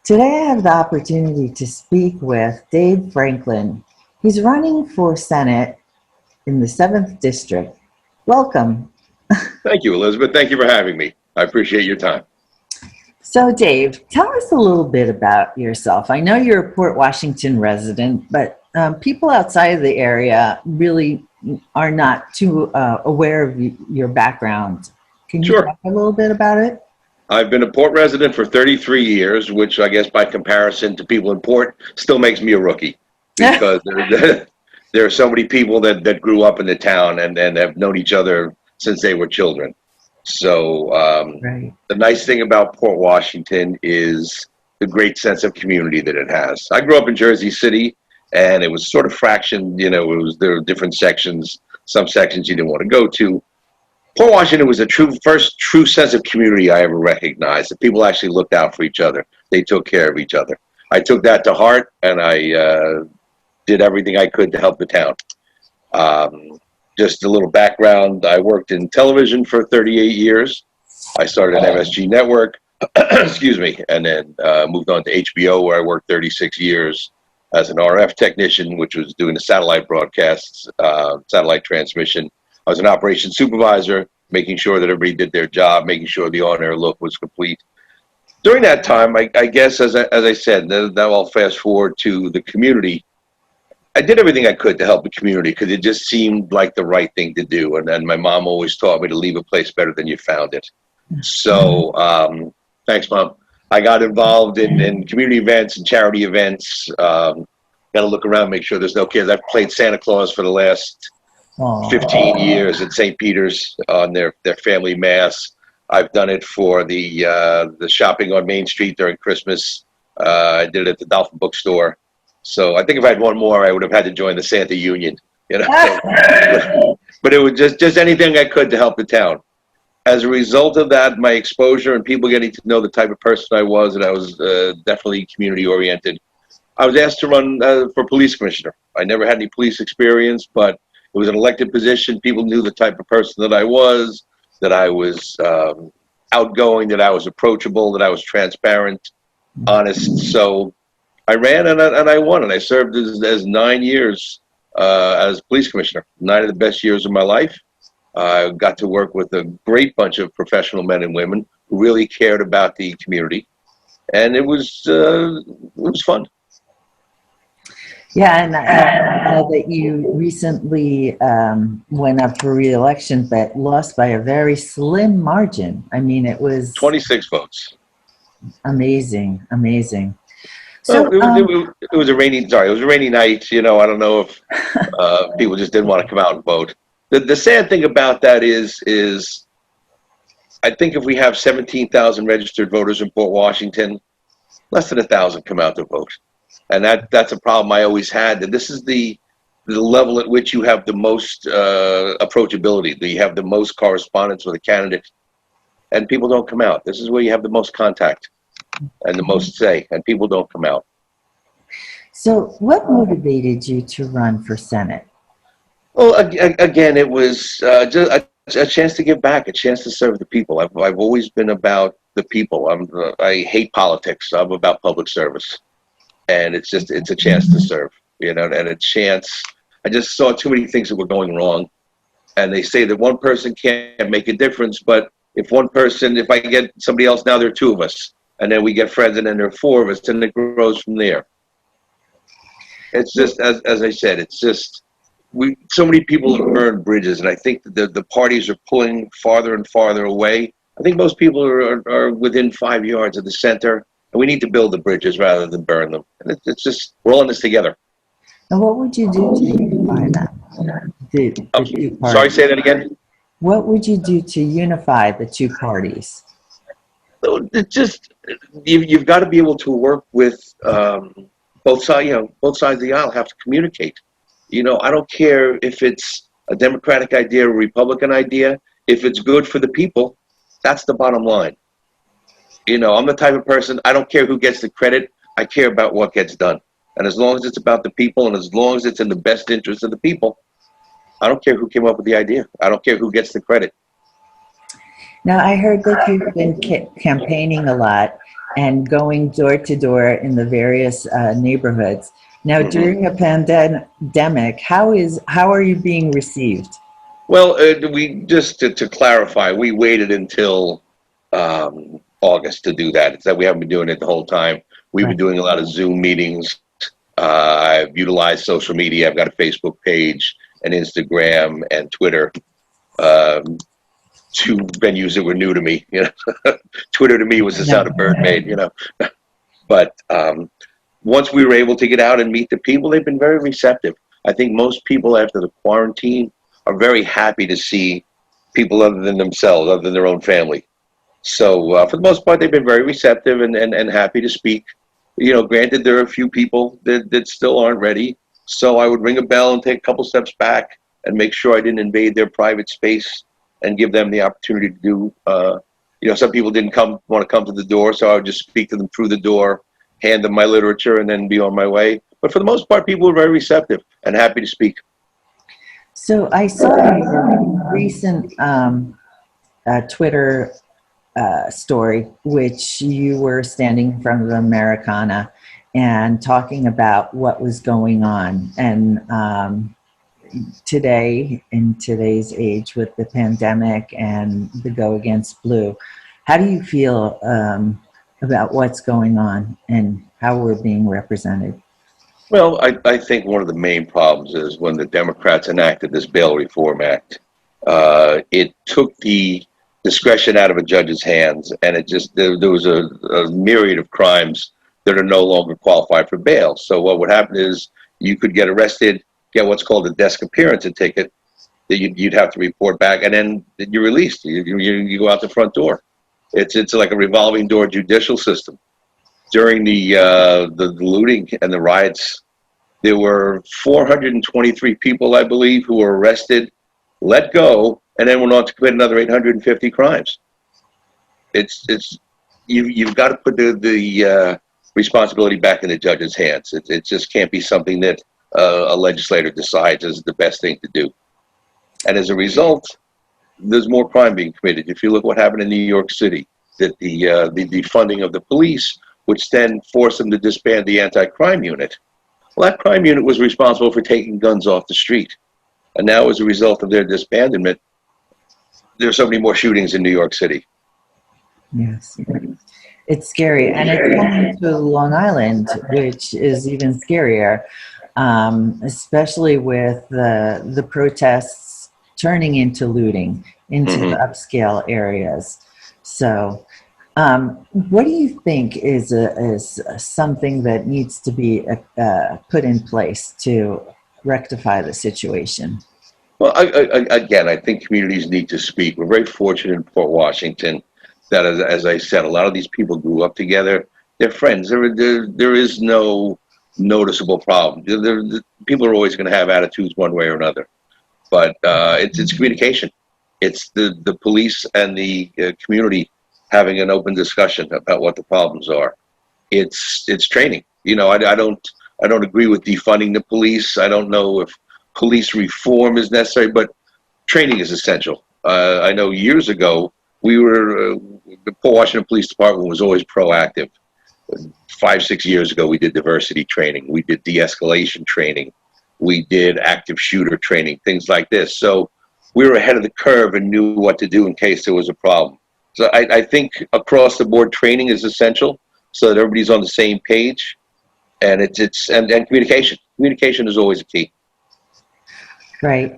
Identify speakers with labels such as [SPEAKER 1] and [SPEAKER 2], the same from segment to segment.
[SPEAKER 1] Today I have the opportunity to speak with Dave Franklin. He's running for Senate in the 7th District. Welcome.
[SPEAKER 2] Thank you, Elizabeth. Thank you for having me. I appreciate your time.
[SPEAKER 1] So, Dave, tell us a little bit about yourself. I know you're a Port Washington resident, but people outside of the area really are not too aware of your background. Can you
[SPEAKER 2] Sure.
[SPEAKER 1] talk a little bit about it?
[SPEAKER 2] I've been a Port resident for 33 years, which I guess by comparison to people in Port still makes me a rookie because there are so many people that grew up in the town and have known each other since they were children. So
[SPEAKER 1] Right.
[SPEAKER 2] the nice thing about Port Washington is the great sense of community that it has. I grew up in Jersey City, and it was sort of fractioned. There were different sections. Some sections you didn't want to go to. Port Washington was the first true sense of community I ever recognized. That people actually looked out for each other. They took care of each other. I took that to heart, and I did everything I could to help the town. Just a little background, I worked in television for 38 years. I started at MSG Network, excuse me, and then moved on to HBO, where I worked 36 years as an RF technician, which was doing the satellite broadcasts, satellite transmission. I was an operations supervisor, making sure that everybody did their job, making sure the on-air look was complete. During that time, I guess, as I said, now I'll fast forward to the community. I did everything I could to help the community because it just seemed like the right thing to do. And then my mom always taught me to leave a place better than you found it. So thanks, Mom. I got involved in community events and charity events. Got to look around, make sure there's no kids. I've played Santa Claus for the last 15 years at St. Peter's on their family mass. I've done it for the shopping on Main Street during Christmas. I did it at the Dolphin Bookstore. So I think if I had one more, I would have had to join the Santa Union, but it was just anything I could to help the town. As a result of that, my exposure and people getting to know the type of person I was, and I was definitely community oriented. I was asked to run for police commissioner. I never had any police experience, but it was an elected position. People knew the type of person that I was outgoing, that I was approachable, that I was transparent, honest. So I ran and I won, and I served as 9 years as police commissioner. 9 of the best years of my life. I got to work with a great bunch of professional men and women who really cared about the community, and it was fun.
[SPEAKER 1] Yeah, and I know that you recently went up for reelection, but lost by a very slim margin. I mean, it was
[SPEAKER 2] 26 votes.
[SPEAKER 1] Amazing.
[SPEAKER 2] So
[SPEAKER 1] So,
[SPEAKER 2] it was a rainy. Sorry, it was a rainy night. I don't know if people just didn't want to come out and vote. The sad thing about that is I think if we have 17,000 registered voters in Port Washington, less than 1,000 come out to vote, and that's a problem I always had. That this is the level at which you have the most approachability, that you have the most correspondence with a candidate, and people don't come out. This is where you have the most contact and the most say, and people don't come out.
[SPEAKER 1] so what motivated you to run for Senate?
[SPEAKER 2] Well, again, it was just a chance to give back, a chance to serve the people. I've always been about the people. I hate politics. I'm about public service, and it's a chance to serve, and a chance. I just saw too many things that were going wrong, and they say that one person can't make a difference, but if I get somebody else, now there are 2 of us. And then we get friends, and then there are 4 of us, and it grows from there. It's just, as I said, it's just, so many people have burned bridges, and I think that the parties are pulling farther and farther away. I think most people are within 5 yards of the center, and we need to build the bridges rather than burn them. And it's just, we're all in this together.
[SPEAKER 1] And what would you do to unify them? The two
[SPEAKER 2] Sorry,
[SPEAKER 1] parties?
[SPEAKER 2] say that again?
[SPEAKER 1] What would you do to unify the 2 parties?
[SPEAKER 2] It's just, you've got to be able to work with both sides. Both sides of the aisle have to communicate. I don't care if it's a Democratic idea or a Republican idea. If it's good for the people, that's the bottom line. I'm the type of person, I don't care who gets the credit. I care about what gets done. And as long as it's about the people, and as long as it's in the best interest of the people, I don't care who came up with the idea. I don't care who gets the credit.
[SPEAKER 1] Now, I heard that you've been campaigning a lot, and going door to door in the various neighborhoods. Now,
[SPEAKER 2] Hmm.
[SPEAKER 1] during a pandemic, how are you being received?
[SPEAKER 2] Well, we just to clarify, we waited until August to do that. It's that we haven't been doing it the whole time. We've been
[SPEAKER 1] Right.
[SPEAKER 2] doing a lot of Zoom meetings. I've utilized social media. I've got a Facebook page, an Instagram, and Twitter. Um, Two venues that were new to me. Twitter to me was the sound a bird made. But once we were able to get out and meet the people, they've been very receptive. I think most people after the quarantine are very happy to see people other than themselves, other than their own family. So for the most part, they've been very receptive and happy to speak. Granted, there are a few people that still aren't ready. So I would ring a bell and take a couple steps back and make sure I didn't invade their private space and give them the opportunity to do. Some people didn't want to come to the door, so I would just speak to them through the door, hand them my literature, and then be on my way. But for the most part, people were very receptive and happy to speak.
[SPEAKER 1] So I saw your recent Twitter story, which you were standing in front of the Americana and talking about what was going on. And today, in today's age with the pandemic and the go against blue, how do you feel about what's going on and how we're being represented?
[SPEAKER 2] Well, I think one of the main problems is when the Democrats enacted this bail reform act, it took the discretion out of a judge's hands, and there was a myriad of crimes that are no longer qualified for bail. So what would happen is you could get arrested, get what's called a desk appearance ticket that you'd have to report back, and then you're released. You go out the front door. It's like a revolving door judicial system. During the looting and the riots, there were 423 people, I believe, who were arrested, let go, and then went on to commit another 850 crimes. You've got to put the responsibility back in the judge's hands. It just can't be something that a legislator decides is the best thing to do. And as a result, there's more crime being committed. If you look what happened in New York City, that the defunding of the police, which then forced them to disband the anti-crime unit. Well, that crime unit was responsible for taking guns off the street. And now, as a result of their disbandment, there's so many more shootings in New York City.
[SPEAKER 1] Yes. It's scary. And it's coming to Long Island, which is even scarier, especially with the protests turning into looting into the upscale areas. So, what do you think is something that needs to be put in place to rectify the situation?
[SPEAKER 2] Well, again, I think communities need to speak. We're very fortunate in Port Washington that, as I said, a lot of these people grew up together. They're friends. There is no noticeable problem. People are always going to have attitudes one way or another, but it's communication. It's the police and the community having an open discussion about what the problems are. It's training. I don't agree with defunding the police. I don't know if police reform is necessary, but training is essential. I know years ago the Port Washington Police Department was always proactive. 5-6 years ago, we did diversity training, we did de-escalation training, we did active shooter training, things like this. So we were ahead of the curve and knew what to do in case there was a problem. So I think across the board training is essential so that everybody's on the same page, and and communication. Communication is always a key.
[SPEAKER 1] Right.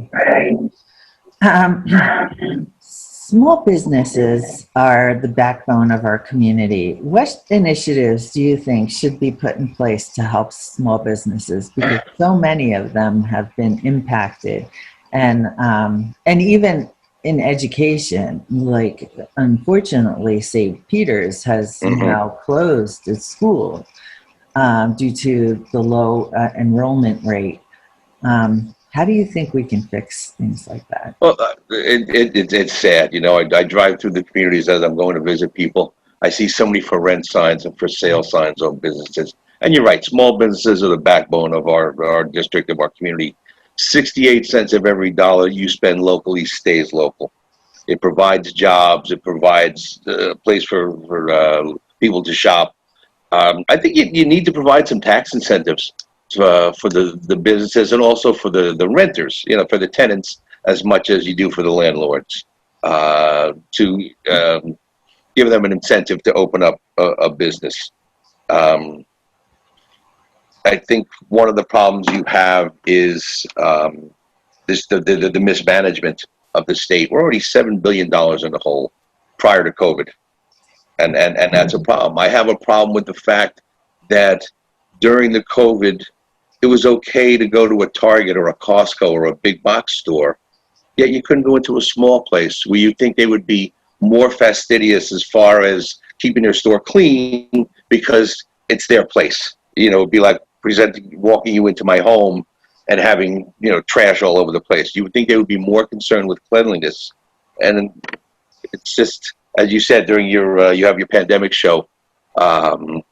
[SPEAKER 1] Small businesses are the backbone of our community. What initiatives do you think should be put in place to help small businesses? Because so many of them have been impacted, and even in education, like unfortunately, St. Peter's has now closed its school due to the low enrollment rate. How do you think we can fix things like that?
[SPEAKER 2] Well, it's sad. I drive through the communities as I'm going to visit people. I see so many for rent signs and for sale signs on businesses. And you're right, small businesses are the backbone of our district, of our community. 68 cents of every dollar you spend locally stays local. It provides jobs. It provides a place for people to shop. I think you need to provide some tax incentives for the businesses and also for the renters, for the tenants as much as you do for the landlords, to give them an incentive to open up a business. I think one of the problems you have is the mismanagement of the state. We're already $7 billion in the hole prior to COVID. And that's a problem. I have a problem with the fact that during the COVID, it was okay to go to a Target or a Costco or a big box store, yet you couldn't go into a small place where you think they would be more fastidious as far as keeping their store clean because it's their place. It'd be like walking you into my home and having, trash all over the place. You would think they would be more concerned with cleanliness. And it's just, as you said during you have your pandemic show, that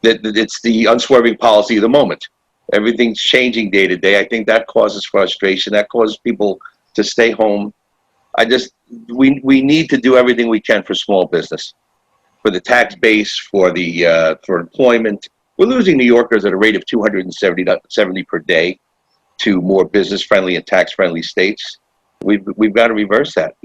[SPEAKER 2] it's the unswerving policy of the moment. Everything's changing day to day. I think that causes frustration. That causes people to stay home. We need to do everything we can for small business, for the tax base, for employment. We're losing New Yorkers at a rate of 270 per day to more business-friendly and tax-friendly states. We've got to reverse that.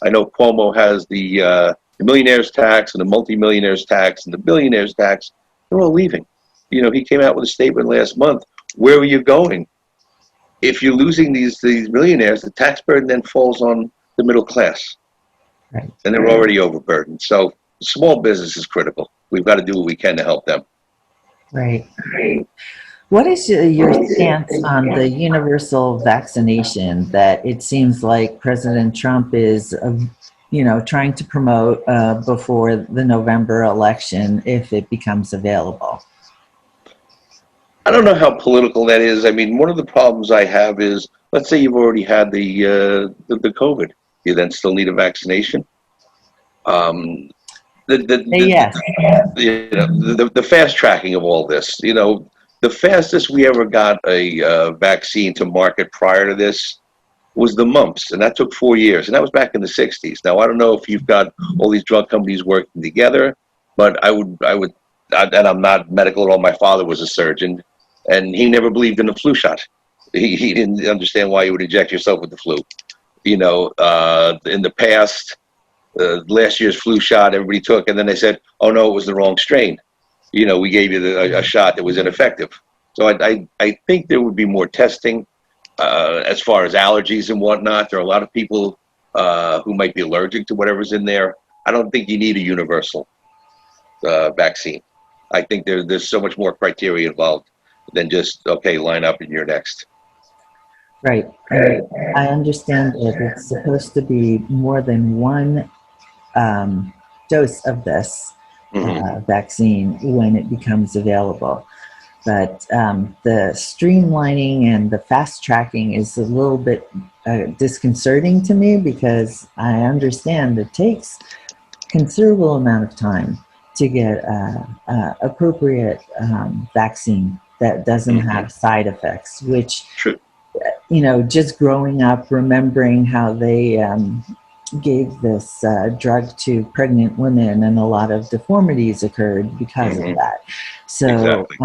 [SPEAKER 2] I know Cuomo has the millionaires tax and the multimillionaires tax and the billionaires tax. They're all leaving. He came out with a statement last month. Where are you going? If you're losing these millionaires, the tax burden then falls on the middle class.
[SPEAKER 1] Right.
[SPEAKER 2] And they're already overburdened. So small business is critical. We've got to do what we can to help them.
[SPEAKER 1] Right. What is your stance on the universal vaccination that it seems like President Trump is, trying to promote before the November election if it becomes available?
[SPEAKER 2] I don't know how political that is. I mean, one of the problems I have is, let's say you've already had the COVID. You then still need a vaccination.
[SPEAKER 1] Yes.
[SPEAKER 2] The fast tracking of all this. The fastest we ever got a vaccine to market prior to this was the mumps, and that took 4 years, and that was back in the 60s. Now, I don't know if you've got all these drug companies working together, but I would, and I'm not medical at all. My father was a surgeon, and he never believed in the flu shot. He didn't understand why you would inject yourself with the flu. In the past, last year's flu shot everybody took, and then they said, oh no, it was the wrong strain. We gave you a shot that was ineffective. So I think there would be more testing as far as allergies and whatnot. There are a lot of people who might be allergic to whatever's in there. I don't think you need a universal vaccine. I think there's so much more criteria involved than just, okay, line up and you're next.
[SPEAKER 1] Right. I understand that it's supposed to be more than one dose of this vaccine when it becomes available. But the streamlining and the fast tracking is a little bit disconcerting to me because I understand it takes considerable amount of time to get appropriate vaccine that doesn't have side effects, which,
[SPEAKER 2] True.
[SPEAKER 1] Just growing up, remembering how they gave this drug to pregnant women and a lot of deformities occurred because of that. So
[SPEAKER 2] Exactly.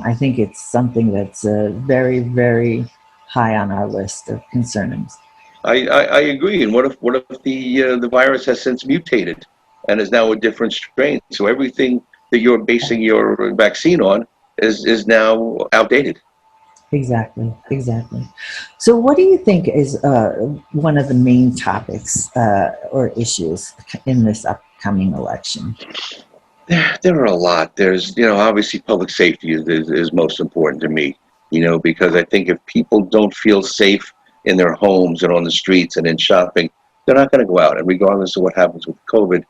[SPEAKER 1] I think it's something that's very, very high on our list of concerns.
[SPEAKER 2] I agree. And what if the virus has since mutated and is now a different strain? So everything that you're basing your vaccine on is now outdated.
[SPEAKER 1] Exactly. So what do you think is one of the main topics or issues in this upcoming election?
[SPEAKER 2] There are a lot. There's, obviously public safety is most important to me, because I think if people don't feel safe in their homes and on the streets and in shopping, they're not going to go out. And regardless of what happens with COVID,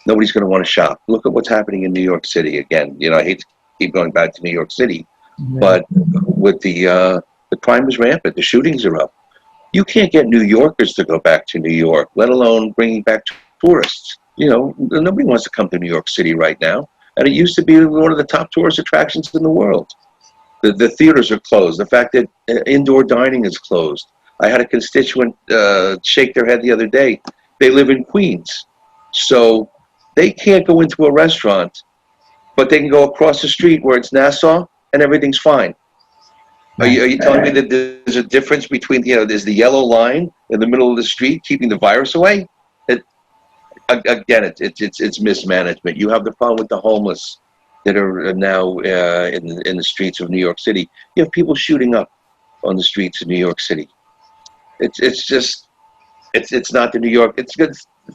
[SPEAKER 2] nobody's going to want to shop. Look at what's happening in New York City again. I hate to keep going back to New York City, but with the crime is rampant. The shootings are up. You can't get New Yorkers to go back to New York, let alone bringing back tourists. Nobody wants to come to New York City right now. And it used to be one of the top tourist attractions in the world. The theaters are closed. The fact that indoor dining is closed. I had a constituent shake their head the other day. They live in Queens. So They can't go into a restaurant, but they can go across the street where it's Nassau and everything's fine.
[SPEAKER 1] Right.
[SPEAKER 2] Are you telling me that there's a difference between, there's the yellow line in the middle of the street keeping the virus away? It, Again, it's mismanagement. You have the problem with the homeless that are now in the streets of New York City. You have people shooting up on the streets of New York City. It's not the New York. It's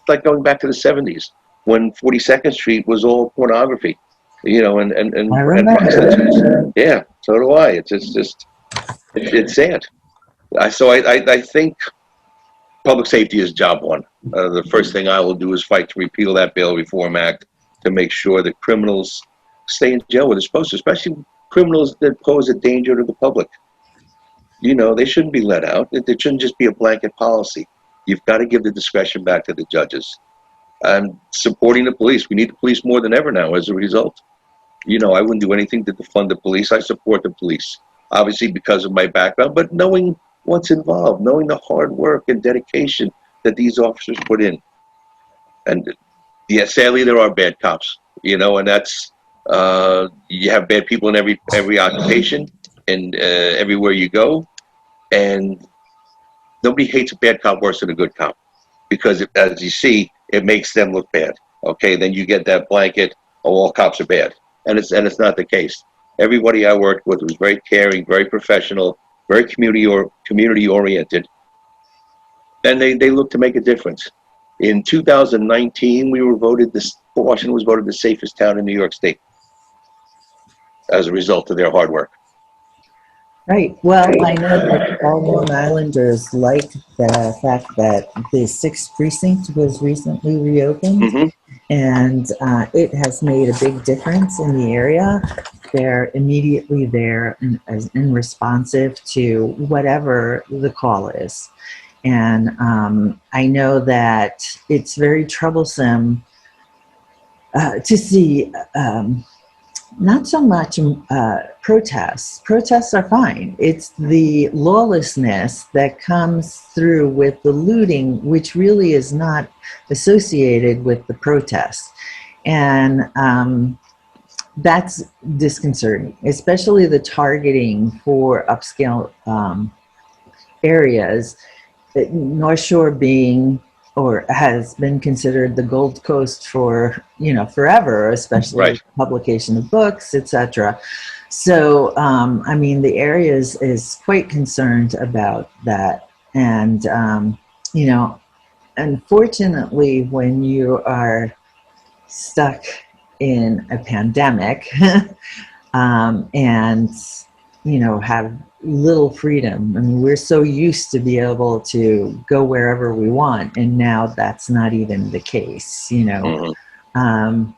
[SPEAKER 2] like going back to the 70s when 42nd Street was all pornography, and
[SPEAKER 1] I remember.
[SPEAKER 2] prostitutes. Yeah, so do I. It's sad. I think public safety is job one. The first thing I will do is fight to repeal that Bail Reform Act to make sure that criminals stay in jail where they're supposed to, especially criminals that pose a danger to the public. They shouldn't be let out. It shouldn't just be a blanket policy. You've got to give the discretion back to the judges. And supporting the police. We need the police more than ever now as a result. I wouldn't do anything to defund the police. I support the police, obviously because of my background, but knowing what's involved, knowing the hard work and dedication that these officers put in. And sadly, there are bad cops, and that's, you have bad people in every occupation and everywhere you go. And nobody hates a bad cop worse than a good cop, because as you see, it makes them look bad. Okay, then you get that blanket, oh, all cops are bad. And it's not the case. Everybody I worked with was very caring, very professional, very community oriented, and they look to make a difference. In 2019, Washington was voted the safest town in New York State as a result of their hard work.
[SPEAKER 1] Right. Well, I know that all Long Islanders like the fact that the 6th precinct was recently reopened,
[SPEAKER 2] Mm-hmm.
[SPEAKER 1] and it has made a big difference in the area. They're immediately there and responsive to whatever the call is. And I know that it's very troublesome to see not so much protests. Protests are fine. It's the lawlessness that comes through with the looting, which really is not associated with the protests. And that's disconcerting, especially the targeting for upscale areas. North Shore being, or has been considered, the Gold Coast for forever, especially
[SPEAKER 2] Right.
[SPEAKER 1] publication of books, etc. So I mean, the area is quite concerned about that. And unfortunately, when you are stuck in a pandemic and have little freedom. I mean, we're so used to be able to go wherever we want, and now that's not even the case.
[SPEAKER 2] Mm-hmm.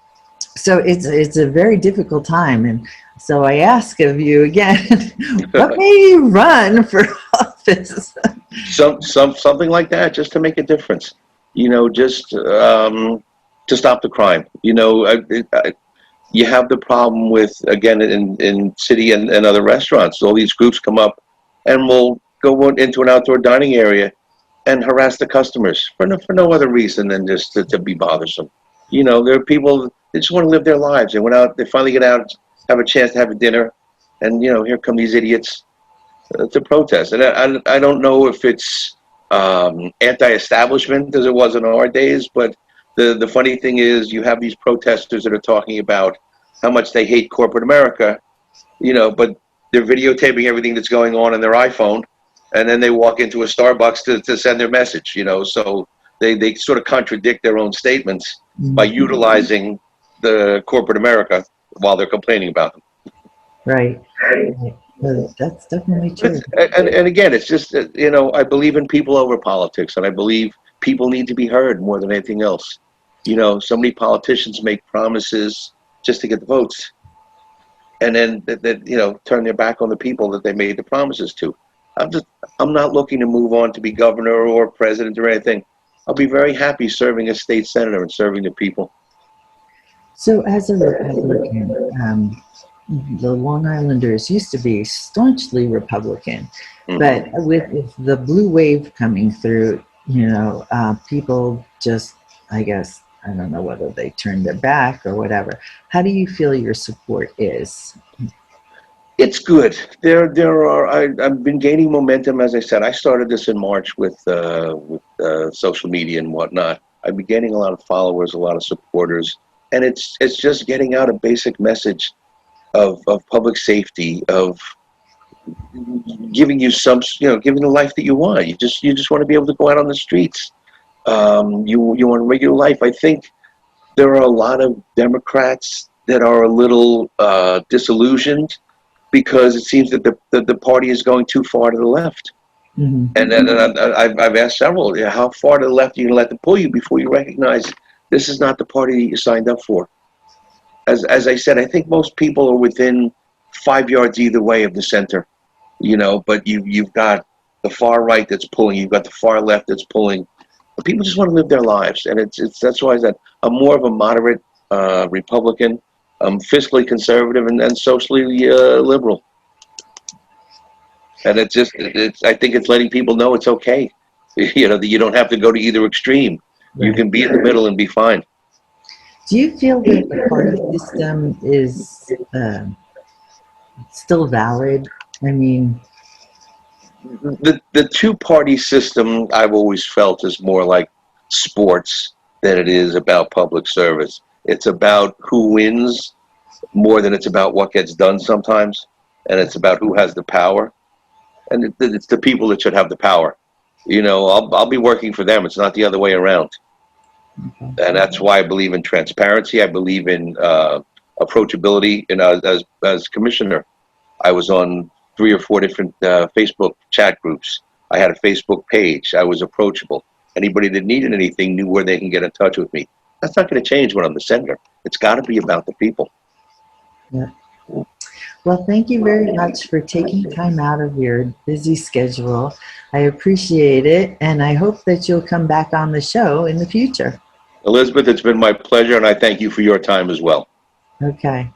[SPEAKER 1] So it's a very difficult time, and so I ask of you again, what made you run for office?
[SPEAKER 2] Something like that, just to make a difference. Just to stop the crime. You have the problem with, again, in city and other restaurants, all these groups come up and will go into an outdoor dining area and harass the customers for no other reason than just to be bothersome. There are people, they just want to live their lives. They went out, they finally get out, have a chance to have a dinner, and here come these idiots to protest. And I don't know if it's anti-establishment as it was in our days, but the funny thing is, you have these protesters that are talking about how much they hate corporate America, but they're videotaping everything that's going on their iPhone, and then they walk into a Starbucks to send their message, so they sort of contradict their own statements by utilizing the corporate America while they're complaining about them.
[SPEAKER 1] Right. Well, that's definitely true.
[SPEAKER 2] And again, it's just, I believe in people over politics, and I believe people need to be heard more than anything else. So many politicians make promises just to get the votes, and then turn their back on the people that they made the promises to. I'm not looking to move on to be governor or president or anything. I'll be very happy serving as state senator and serving the people.
[SPEAKER 1] So as a Republican, the Long Islanders used to be staunchly Republican, but with the blue wave coming through, people just, I guess, I don't know whether they turned their back or whatever. How do you feel your support is?
[SPEAKER 2] It's good. I've been gaining momentum. As I said, I started this in March with social media and whatnot. I've been gaining a lot of followers, a lot of supporters, and it's just getting out a basic message of public safety, of giving you giving the life that you want. You just want to be able to go out on the streets. You want a regular life. I think there are a lot of Democrats that are a little disillusioned because it seems that the party is going too far to the left.
[SPEAKER 1] Mm-hmm.
[SPEAKER 2] And I've asked several, how far to the left are you going to let them pull you before you recognize this is not the party that you signed up for? As I said, I think most people are within 5 yards either way of the center, but you've got the far right that's pulling, you've got the far left that's pulling. But people just want to live their lives, and that's why I said I'm more of a moderate Republican. I'm fiscally conservative and socially liberal. And I think it's letting people know it's okay. That you don't have to go to either extreme. Right. You can be in the middle and be fine.
[SPEAKER 1] Do you feel that the party system is still valid? I mean,
[SPEAKER 2] the two-party system I've always felt is more like sports than it is about public service. It's about who wins more than it's about what gets done sometimes, and it's about who has the power. And it's the people that should have the power. I'll be working for them. It's not the other way around. Okay. And that's why I believe in transparency. I believe in approachability. As commissioner, I was on 3 or 4 different Facebook chat groups. I had a Facebook page. I was approachable. Anybody that needed anything knew where they can get in touch with me. That's not going to change when I'm the senator. It's got to be about the people.
[SPEAKER 1] Yeah. Well, thank you very much for taking time out of your busy schedule. I appreciate it, and I hope that you'll come back on the show in the future.
[SPEAKER 2] Elizabeth, it's been my pleasure, and I thank you for your time as well.
[SPEAKER 1] Okay.